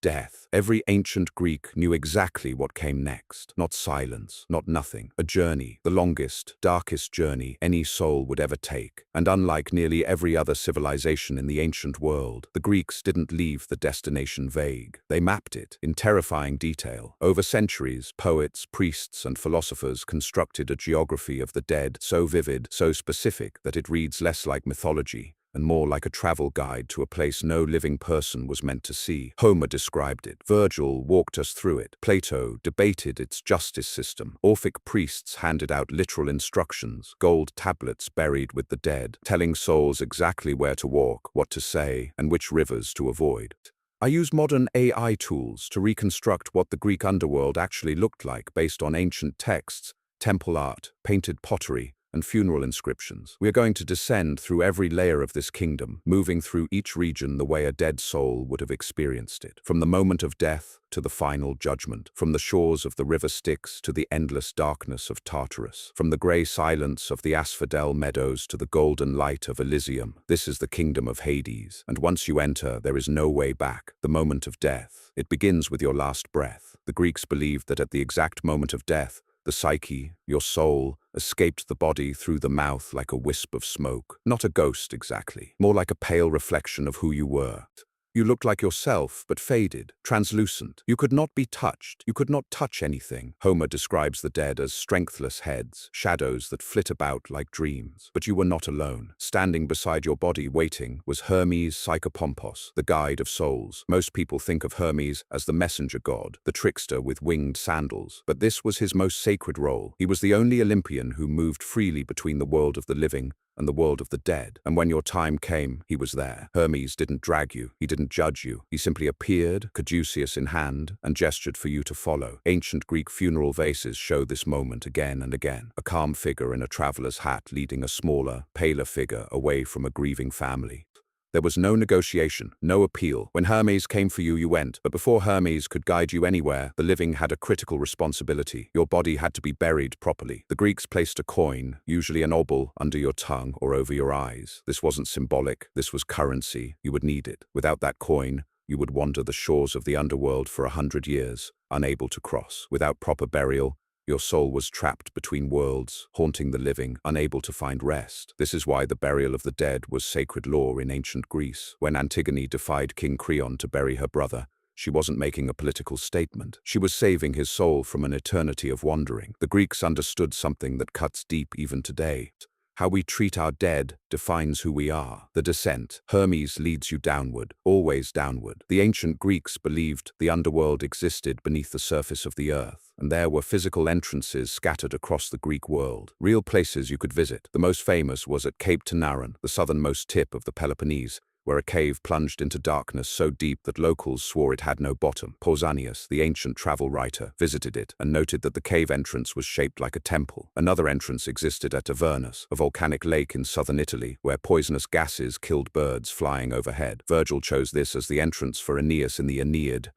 death. Every ancient Greek knew exactly what came next. Not silence, not nothing. A journey, the longest, darkest journey any soul would ever take. And unlike nearly every other civilization in the ancient world, the Greeks didn't leave the destination vague. They mapped it in terrifying detail. Over centuries, poets, priests, and philosophers constructed a geography of the dead so vivid, so specific that it reads less like mythology and more like a travel guide to a place no living person was meant to see. Homer described it. Virgil walked us through it. Plato debated its justice system. Orphic priests handed out literal instructions, gold tablets buried with the dead, telling souls exactly where to walk, what to say, and which rivers to avoid. I use modern AI tools to reconstruct what the Greek underworld actually looked like based on ancient texts, temple art, painted pottery, and funeral inscriptions. We are going to descend through every layer of this kingdom, moving through each region the way a dead soul would have experienced it. From the moment of death to the final judgment, from the shores of the river Styx to the endless darkness of Tartarus, from the grey silence of the asphodel meadows to the golden light of Elysium. This is the kingdom of Hades, and once you enter, there is no way back. The moment of death. It begins with your last breath. The Greeks believed that at the exact moment of death, the psyche, your soul, escaped the body through the mouth like a wisp of smoke. Not a ghost exactly, more like a pale reflection of who you were. You looked like yourself, but faded, translucent. You could not be touched. You could not touch anything. Homer describes the dead as strengthless heads, shadows that flit about like dreams. But you were not alone. Standing beside your body waiting was Hermes Psychopompos, the guide of souls. Most people think of Hermes as the messenger god, the trickster with winged sandals. But this was his most sacred role. He was the only Olympian who moved freely between the world of the living and the world of the dead. And when your time came, he was there. Hermes didn't drag you. He didn't judge you. He simply appeared, caduceus in hand, and gestured for you to follow. Ancient Greek funeral vases show this moment again and again. A calm figure in a traveler's hat leading a smaller, paler figure away from a grieving family. There was no negotiation, no appeal. When Hermes came for you, you went. But before Hermes could guide you anywhere, the living had a critical responsibility. Your body had to be buried properly. The Greeks placed a coin, usually an obol, under your tongue or over your eyes. This wasn't symbolic. This was currency. You would need it. Without that coin, you would wander the shores of the underworld for 100 years, unable to cross. Without proper burial, your soul was trapped between worlds, haunting the living, unable to find rest. This is why the burial of the dead was sacred law in ancient Greece. When Antigone defied King Creon to bury her brother, she wasn't making a political statement. She was saving his soul from an eternity of wandering. The Greeks understood something that cuts deep even today. How we treat our dead defines who we are. The descent. Hermes leads you downward, always downward. The ancient Greeks believed the underworld existed beneath the surface of the earth, and there were physical entrances scattered across the Greek world. Real places you could visit. The most famous was at Cape Tanaran, the southernmost tip of the Peloponnese, where a cave plunged into darkness so deep that locals swore it had no bottom. Pausanias, the ancient travel writer, visited it and noted that the cave entrance was shaped like a temple. Another entrance existed at Avernus, a volcanic lake in southern Italy, where poisonous gases killed birds flying overhead. Virgil chose this as the entrance for Aeneas in the Aeneid,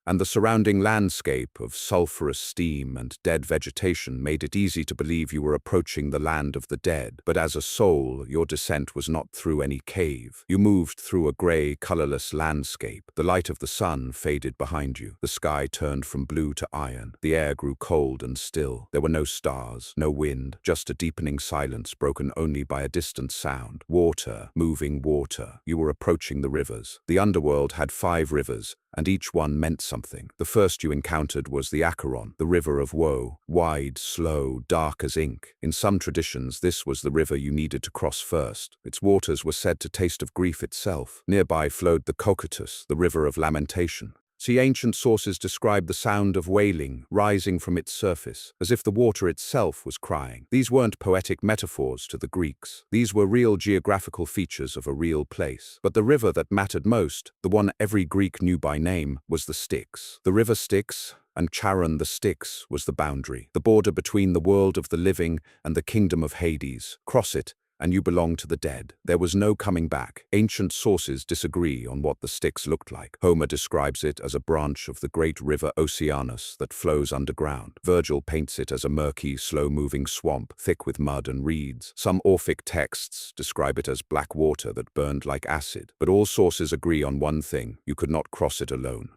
and the surrounding landscape of sulphurous steam and dead vegetation made it easy to believe you were approaching the land of the dead. But as a soul, your descent was not through any cave. You moved through a grey, colourless landscape. The light of the sun faded behind you. The sky turned from blue to iron. The air grew cold and still. There were no stars, no wind, just a deepening silence broken only by a distant sound. Water, moving water. You were approaching the rivers. The underworld had 5 rivers, and each one meant something. The first you encountered was the Acheron, the river of woe, wide, slow, dark as ink. In some traditions, this was the river you needed to cross first. Its waters were said to taste of grief itself. Nearby flowed the Cocytus, the river of lamentation. See, ancient sources describe the sound of wailing rising from its surface, as if the water itself was crying. These weren't poetic metaphors to the Greeks. These were real geographical features of a real place. But the river that mattered most, the one every Greek knew by name, was the Styx. The river Styx, and Charon the Styx, was the boundary, the border between the world of the living and the kingdom of Hades. Cross it, and you belong to the dead. There was no coming back. Ancient sources disagree on what the Styx looked like. Homer describes it as a branch of the great river Oceanus that flows underground. Virgil paints it as a murky, slow-moving swamp, thick with mud and reeds. Some Orphic texts describe it as black water that burned like acid. But all sources agree on one thing: you could not cross it alone.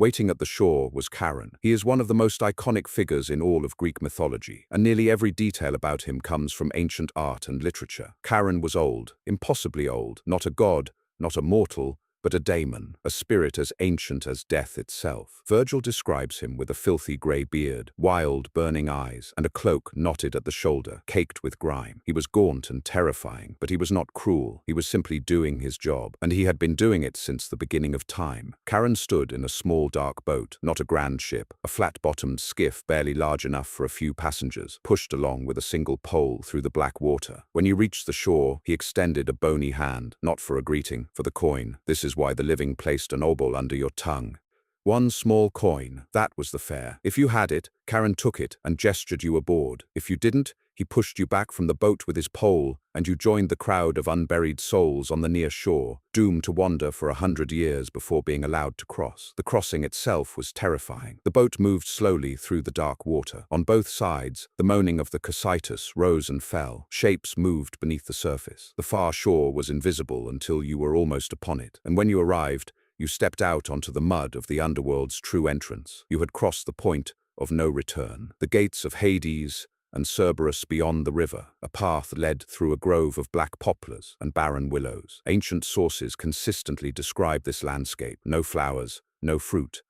Waiting at the shore was Charon. He is one of the most iconic figures in all of Greek mythology, and nearly every detail about him comes from ancient art and literature. Charon was old, impossibly old, not a god, not a mortal, but a daemon, a spirit as ancient as death itself. Virgil describes him with a filthy grey beard, wild, burning eyes, and a cloak knotted at the shoulder, caked with grime. He was gaunt and terrifying, but he was not cruel. He was simply doing his job, and he had been doing it since the beginning of time. Charon stood in a small dark boat, not a grand ship, a flat-bottomed skiff barely large enough for a few passengers, pushed along with a single pole through the black water. When you reached the shore, he extended a bony hand, not for a greeting, for the coin. This is why the living placed an obol under your tongue. One small coin, that was the fare. If you had it, Charon took it and gestured you aboard. If you didn't, he pushed you back from the boat with his pole, and you joined the crowd of unburied souls on the near shore, doomed to wander for 100 years before being allowed to cross. The crossing itself was terrifying. The boat moved slowly through the dark water. On both sides, the moaning of the Cocytus rose and fell. Shapes moved beneath the surface. The far shore was invisible until you were almost upon it, and when you arrived, you stepped out onto the mud of the Underworld's true entrance. You had crossed the point of no return. The gates of Hades and Cerberus beyond the river. A path led through a grove of black poplars and barren willows. Ancient sources consistently describe this landscape. No flowers, no fruit.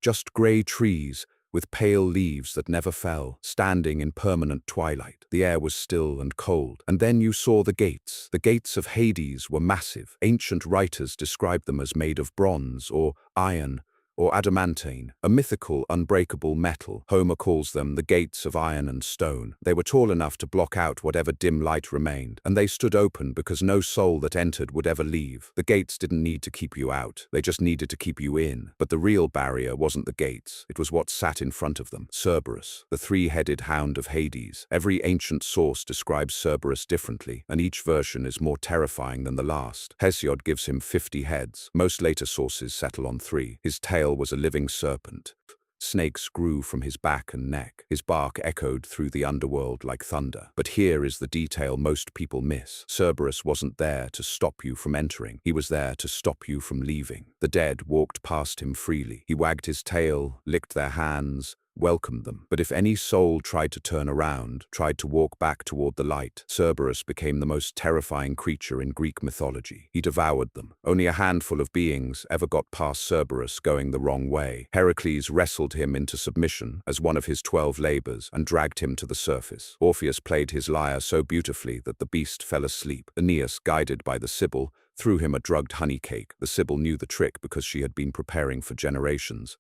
Just grey trees with pale leaves that never fell, standing in permanent twilight. The air was still and cold. And then you saw the gates. The gates of Hades were massive. Ancient writers described them as made of bronze or iron or adamantine, a mythical, unbreakable metal. Homer calls them the gates of iron and stone. They were tall enough to block out whatever dim light remained, and they stood open because no soul that entered would ever leave. The gates didn't need to keep you out, they just needed to keep you in. But the real barrier wasn't the gates, it was what sat in front of them. Cerberus, the three-headed hound of Hades. Every ancient source describes Cerberus differently, and each version is more terrifying than the last. Hesiod gives him 50 heads. Most later sources settle on 3. His tail was a living serpent. Snakes grew from his back and neck. His bark echoed through the underworld like thunder. But here is the detail most people miss. Cerberus wasn't there to stop you from entering. He was there to stop you from leaving. The dead walked past him freely. He wagged his tail, licked their hands, welcomed them. But if any soul tried to turn around, tried to walk back toward the light, Cerberus became the most terrifying creature in Greek mythology. He devoured them. Only a handful of beings ever got past Cerberus going the wrong way. Heracles wrestled him into submission as one of his 12 labors and dragged him to the surface. Orpheus played his lyre so beautifully that the beast fell asleep. Aeneas, guided by the Sibyl, threw him a drugged honey cake. The Sibyl knew the trick because she had been preparing for generations.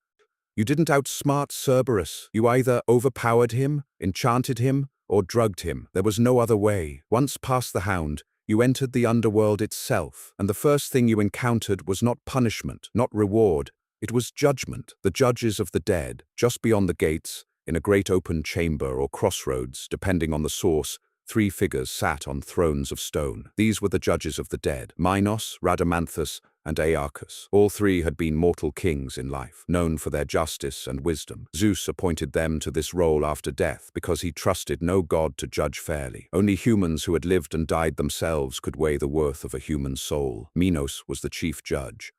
You didn't outsmart Cerberus. You either overpowered him, enchanted him, or drugged him. There was no other way. Once past the hound, you entered the underworld itself, and the first thing you encountered was not punishment, not reward. It was judgment. The judges of the dead, just beyond the gates, in a great open chamber or crossroads, depending on the source, 3 figures sat on thrones of stone. These were the judges of the dead: Minos, Rhadamanthus, and Aeacus. All 3 had been mortal kings in life, known for their justice and wisdom. Zeus appointed them to this role after death because he trusted no god to judge fairly. Only humans who had lived and died themselves could weigh the worth of a human soul. Minos was the chief judge.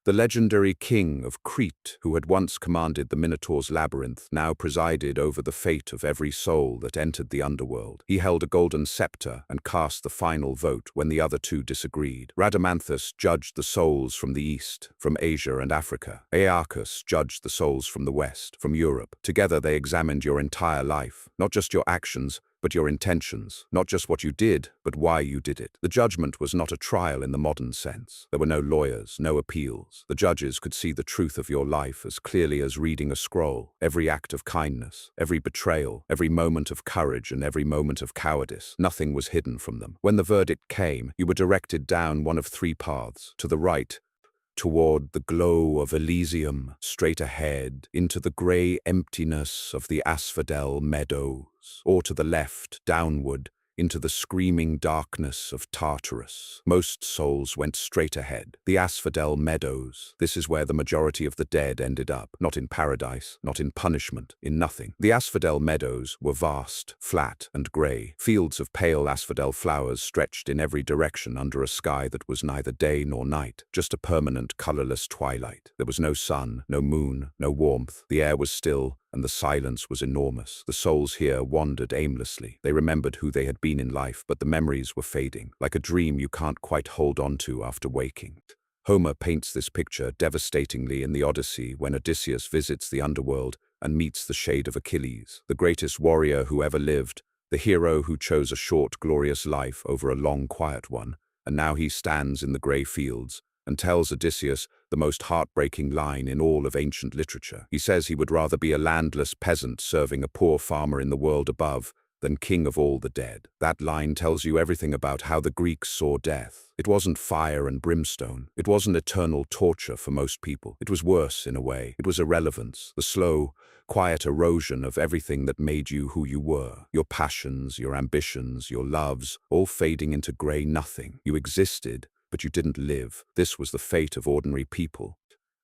The legendary king of Crete, who had once commanded the Minotaur's labyrinth, now presided over the fate of every soul that entered the underworld. He held a golden scepter and cast the final vote when the other 2 disagreed. Rhadamanthus judged the souls from the east, from Asia and Africa. Aeacus judged the souls from the west, from Europe. Together they examined your entire life, not just your actions, but your intentions, not just what you did, but why you did it. The judgment was not a trial in the modern sense. There were no lawyers, no appeals. The judges could see the truth of your life as clearly as reading a scroll. Every act of kindness, every betrayal, every moment of courage, and every moment of cowardice. Nothing was hidden from them. When the verdict came, you were directed down one of 3 paths. To the right, toward the glow of Elysium, straight ahead, into the grey emptiness of the asphodel meadows, or to the left, downward, into the screaming darkness of Tartarus. Most souls went straight ahead. The Asphodel Meadows. This is where the majority of the dead ended up. Not in paradise, not in punishment, in nothing. The Asphodel Meadows were vast, flat, and grey. Fields of pale asphodel flowers stretched in every direction under a sky that was neither day nor night, just a permanent, colourless twilight. There was no sun, no moon, no warmth. The air was still, and the silence was enormous. The souls here wandered aimlessly. They remembered who they had been in life, but the memories were fading, like a dream you can't quite hold on to after waking. Homer paints this picture devastatingly in the Odyssey when Odysseus visits the underworld and meets the shade of Achilles, the greatest warrior who ever lived, the hero who chose a short, glorious life over a long, quiet one, and now he stands in the grey fields and tells Odysseus the most heartbreaking line in all of ancient literature. He says he would rather be a landless peasant serving a poor farmer in the world above than king of all the dead. That line tells you everything about how the Greeks saw death. It wasn't fire and brimstone. It wasn't eternal torture for most people. It was worse in a way. It was irrelevance, the slow, quiet erosion of everything that made you who you were. Your passions, your ambitions, your loves, all fading into grey nothing. You existed, but you didn't live. This was the fate of ordinary people.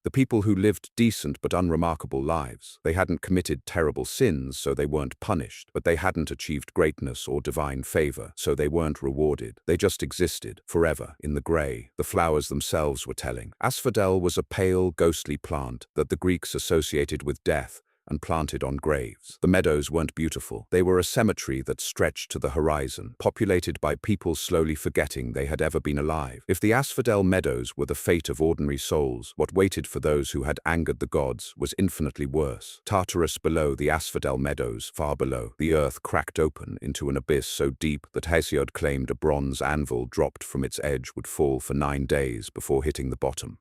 The people who lived decent but unremarkable lives. They hadn't committed terrible sins, so they weren't punished, but they hadn't achieved greatness or divine favor, so they weren't rewarded. They just existed, forever, in the grey. The flowers themselves were telling. Asphodel was a pale, ghostly plant that the Greeks associated with death and planted on graves. The meadows weren't beautiful. They were a cemetery that stretched to the horizon, populated by people slowly forgetting they had ever been alive. If the Asphodel Meadows were the fate of ordinary souls, what waited for those who had angered the gods was infinitely worse. Tartarus below the Asphodel Meadows, far below, the earth cracked open into an abyss so deep that Hesiod claimed a bronze anvil dropped from its edge would fall for 9 days before hitting the bottom.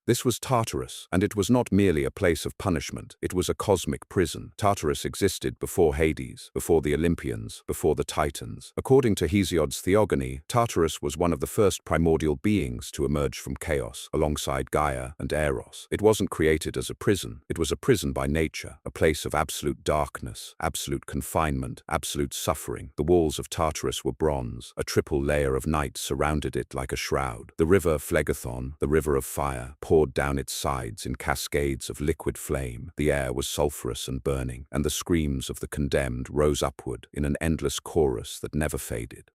This was Tartarus, and it was not merely a place of punishment, it was a cosmic prison. Tartarus existed before Hades, before the Olympians, before the Titans. According to Hesiod's Theogony, Tartarus was one of the first primordial beings to emerge from chaos, alongside Gaia and Eros. It wasn't created as a prison, it was a prison by nature, a place of absolute darkness, absolute confinement, absolute suffering. The walls of Tartarus were bronze, a triple layer of night surrounded it like a shroud. The river Phlegethon, the river of fire, poured down its sides in cascades of liquid flame. The air was sulphurous and burning, and the screams of the condemned rose upward in an endless chorus that never faded.